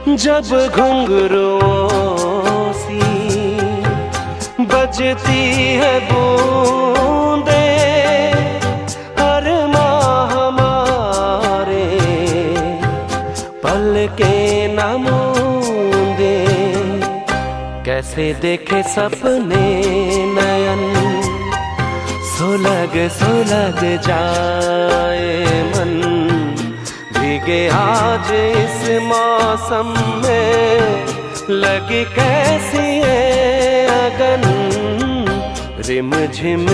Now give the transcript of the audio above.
जब घुंघरुओं सी बजती है बूंदे, हर माह हमारे पलके न मूंदे। कैसे देखे सपने नयन, सुलग सुलग जाए मन। भीगे आज इस मौसम में, लगी कैसी है अगन, रिम झिम